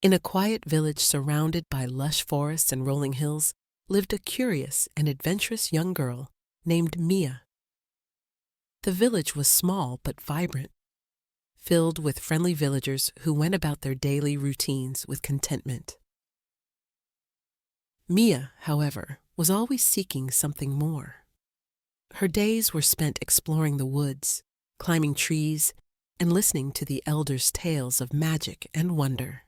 In a quiet village surrounded by lush forests and rolling hills lived a curious and adventurous young girl named Mia. The village was small but vibrant, filled with friendly villagers who went about their daily routines with contentment. Mia, however, was always seeking something more. Her days were spent exploring the woods, climbing trees, and listening to the elders' tales of magic and wonder.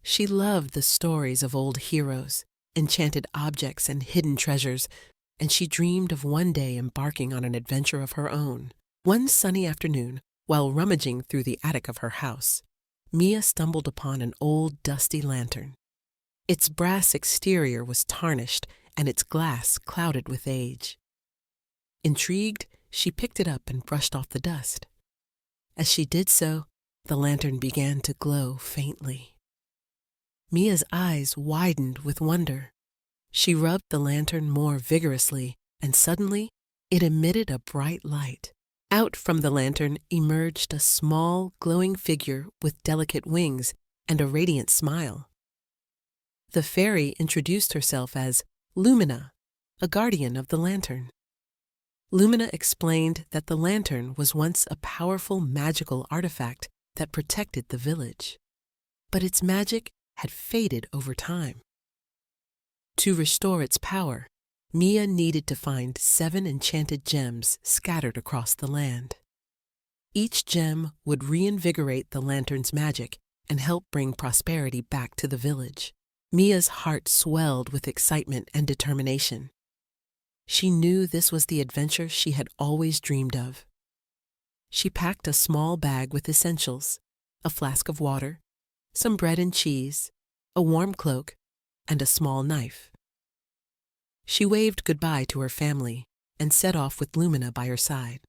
She loved the stories of old heroes, enchanted objects, and hidden treasures, and she dreamed of one day embarking on an adventure of her own. One sunny afternoon, while rummaging through the attic of her house, Mia stumbled upon an old dusty lantern. Its brass exterior was tarnished and its glass clouded with age. Intrigued, she picked it up and brushed off the dust. As she did so, the lantern began to glow faintly. Mia's eyes widened with wonder. She rubbed the lantern more vigorously, and suddenly it emitted a bright light. Out from the lantern emerged a small, glowing figure with delicate wings and a radiant smile. The fairy introduced herself as Lumina, a guardian of the lantern. Lumina explained that the lantern was once a powerful magical artifact that protected the village, but its magic had faded over time. To restore its power, Mia needed to find 7 enchanted gems scattered across the land. Each gem would reinvigorate the lantern's magic and help bring prosperity back to the village. Mia's heart swelled with excitement and determination. She knew this was the adventure she had always dreamed of. She packed a small bag with essentials, a flask of water, some bread and cheese, a warm cloak, and a small knife. She waved goodbye to her family and set off with Lumina by her side.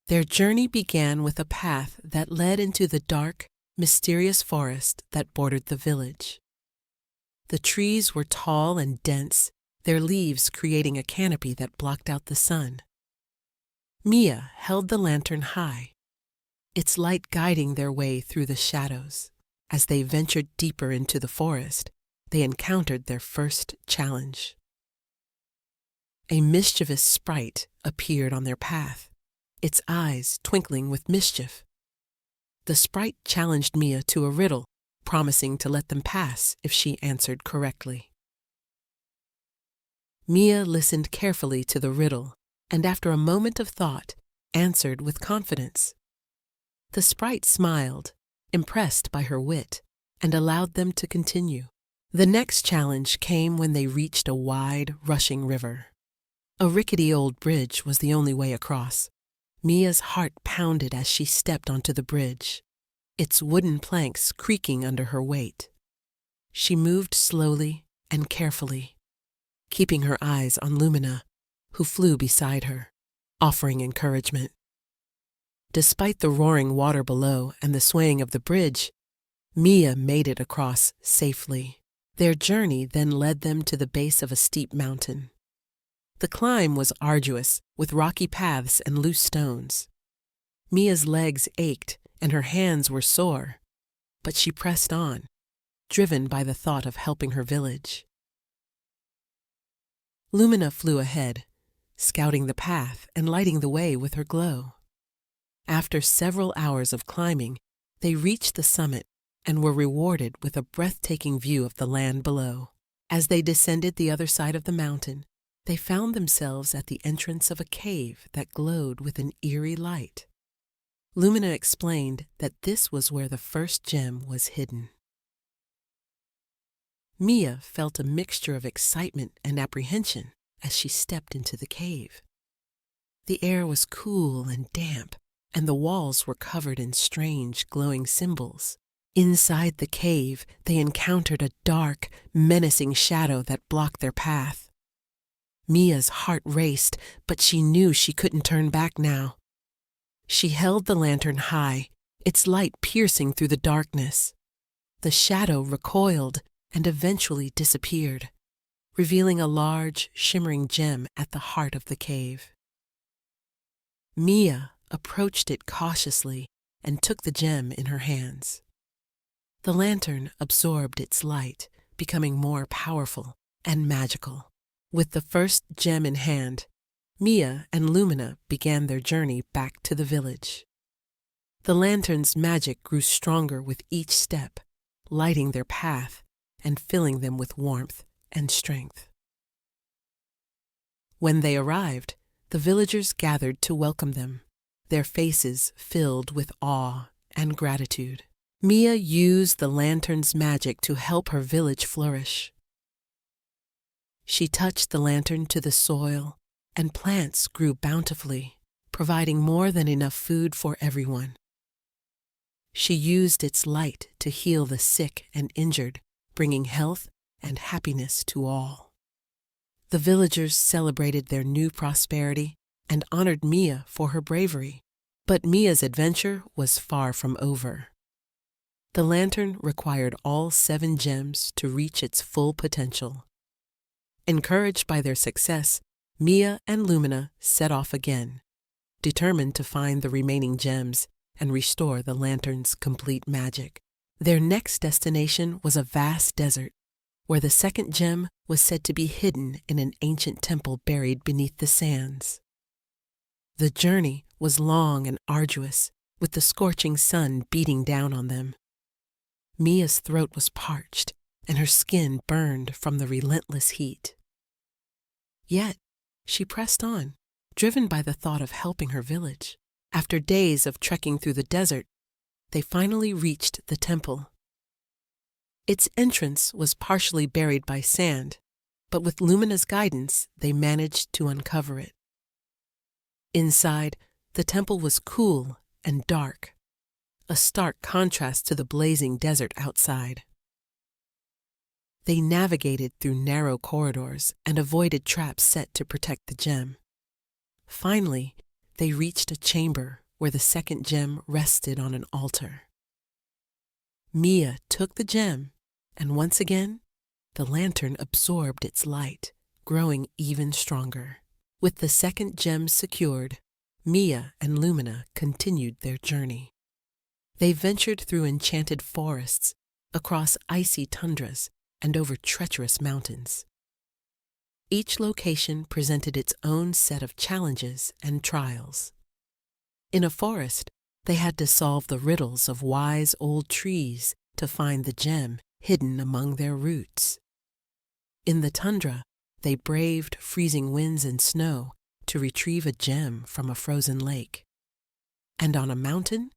Their journey began with a path that led into the dark, mysterious forest that bordered the village. The trees were tall and dense, their leaves creating a canopy that blocked out the sun. Mia held the lantern high, its light guiding their way through the shadows. As they ventured deeper into the forest, they encountered their first challenge. A mischievous sprite appeared on their path, its eyes twinkling with mischief. The sprite challenged Mia to a riddle, promising to let them pass if she answered correctly. Mia listened carefully to the riddle, and after a moment of thought, answered with confidence. The sprite smiled, impressed by her wit, and allowed them to continue. The next challenge came when they reached a wide, rushing river. A rickety old bridge was the only way across. Mia's heart pounded as she stepped onto the bridge, its wooden planks creaking under her weight. She moved slowly and carefully, keeping her eyes on Lumina, who flew beside her, offering encouragement. Despite the roaring water below and the swaying of the bridge, Mia made it across safely. Their journey then led them to the base of a steep mountain. The climb was arduous, with rocky paths and loose stones. Mia's legs ached and her hands were sore, but she pressed on, driven by the thought of helping her village. Lumina flew ahead, scouting the path and lighting the way with her glow. After several hours of climbing, they reached the summit and were rewarded with a breathtaking view of the land below. As they descended the other side of the mountain, they found themselves at the entrance of a cave that glowed with an eerie light. Lumina explained that this was where the first gem was hidden. Mia felt a mixture of excitement and apprehension as she stepped into the cave. The air was cool and damp, and the walls were covered in strange, glowing symbols. Inside the cave, they encountered a dark, menacing shadow that blocked their path. Mia's heart raced, but she knew she couldn't turn back now. She held the lantern high, its light piercing through the darkness. The shadow recoiled and eventually disappeared, revealing a large, shimmering gem at the heart of the cave. Mia approached it cautiously and took the gem in her hands. The lantern absorbed its light, becoming more powerful and magical. With the first gem in hand, Mia and Lumina began their journey back to the village. The lantern's magic grew stronger with each step, lighting their path and filling them with warmth and strength. When they arrived, the villagers gathered to welcome them, their faces filled with awe and gratitude. Mia used the lantern's magic to help her village flourish. She touched the lantern to the soil, and plants grew bountifully, providing more than enough food for everyone. She used its light to heal the sick and injured, bringing health and happiness to all. The villagers celebrated their new prosperity and honored Mia for her bravery. But Mia's adventure was far from over. The lantern required all 7 gems to reach its full potential. Encouraged by their success, Mia and Lumina set off again, determined to find the remaining gems and restore the lantern's complete magic. Their next destination was a vast desert, where the second gem was said to be hidden in an ancient temple buried beneath the sands. The journey was long and arduous, with the scorching sun beating down on them. Mia's throat was parched, and her skin burned from the relentless heat. Yet, she pressed on, driven by the thought of helping her village. After days of trekking through the desert, they finally reached the temple. Its entrance was partially buried by sand, but with Lumina's guidance, they managed to uncover it. Inside, the temple was cool and dark, a stark contrast to the blazing desert outside. They navigated through narrow corridors and avoided traps set to protect the gem. Finally, they reached a chamber where the second gem rested on an altar. Mia took the gem, and once again, the lantern absorbed its light, growing even stronger. With the second gem secured, Mia and Lumina continued their journey. They ventured through enchanted forests, across icy tundras, and over treacherous mountains. Each location presented its own set of challenges and trials. In a forest, they had to solve the riddles of wise old trees to find the gem hidden among their roots. In the tundra, they braved freezing winds and snow to retrieve a gem from a frozen lake. And on a mountain,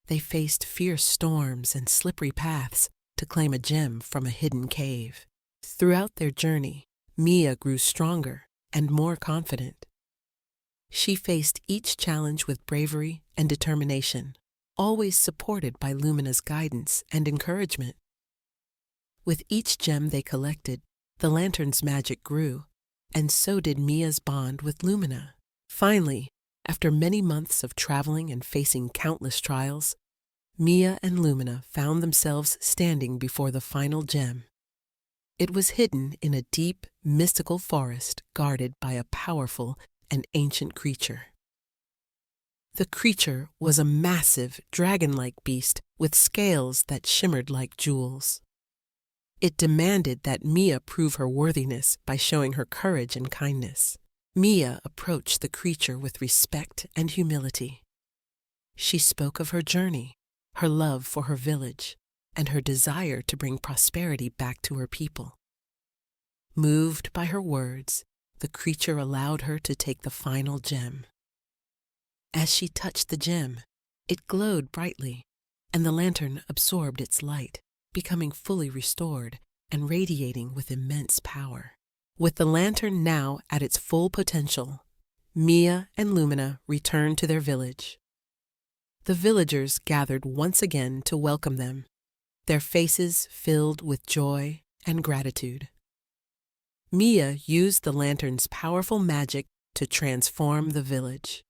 they faced fierce storms and slippery paths to claim a gem from a hidden cave. Throughout their journey, Mia grew stronger and more confident. She faced each challenge with bravery and determination, always supported by Lumina's guidance and encouragement. With each gem they collected, the lantern's magic grew, and so did Mia's bond with Lumina. Finally, after many months of traveling and facing countless trials, Mia and Lumina found themselves standing before the final gem. It was hidden in a deep, mystical forest guarded by a powerful and ancient creature. The creature was a massive, dragon-like beast with scales that shimmered like jewels. It demanded that Mia prove her worthiness by showing her courage and kindness. Mia approached the creature with respect and humility. She spoke of her journey, her love for her village, and her desire to bring prosperity back to her people. Moved by her words, the creature allowed her to take the final gem. As she touched the gem, it glowed brightly, and the lantern absorbed its light, becoming fully restored and radiating with immense power. With the lantern now at its full potential, Mia and Lumina returned to their village. The villagers gathered once again to welcome them, their faces filled with joy and gratitude. Mia used the lantern's powerful magic to transform the village.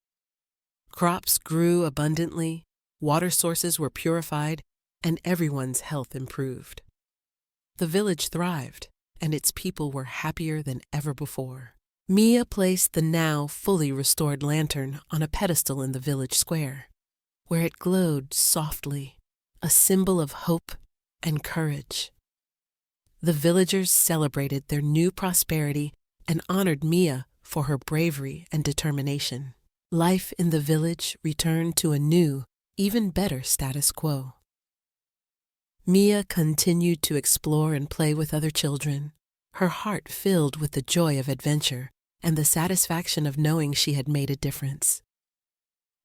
Crops grew abundantly, water sources were purified, and everyone's health improved. The village thrived, and its people were happier than ever before. Mia placed the now fully restored lantern on a pedestal in the village square, where it glowed softly, a symbol of hope and courage. The villagers celebrated their new prosperity and honored Mia for her bravery and determination. Life in the village returned to a new, even better status quo. Mia continued to explore and play with other children, her heart filled with the joy of adventure and the satisfaction of knowing she had made a difference.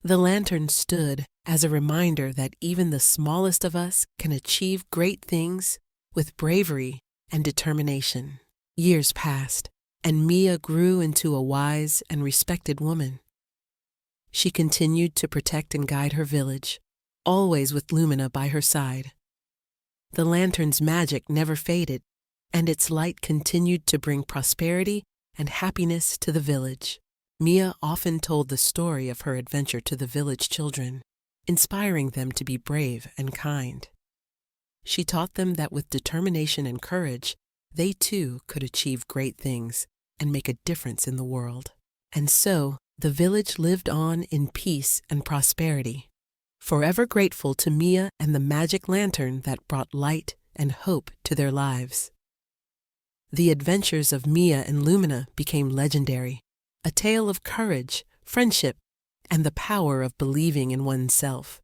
The lantern stood as a reminder that even the smallest of us can achieve great things with bravery and determination. Years passed, and Mia grew into a wise and respected woman. She continued to protect and guide her village, always with Lumina by her side. The lantern's magic never faded, and its light continued to bring prosperity and happiness to the village. Mia often told the story of her adventure to the village children, inspiring them to be brave and kind. She taught them that with determination and courage, they too could achieve great things and make a difference in the world. And so, the village lived on in peace and prosperity, forever grateful to Mia and the magic lantern that brought light and hope to their lives. The adventures of Mia and Lumina became legendary, a tale of courage, friendship, and the power of believing in oneself.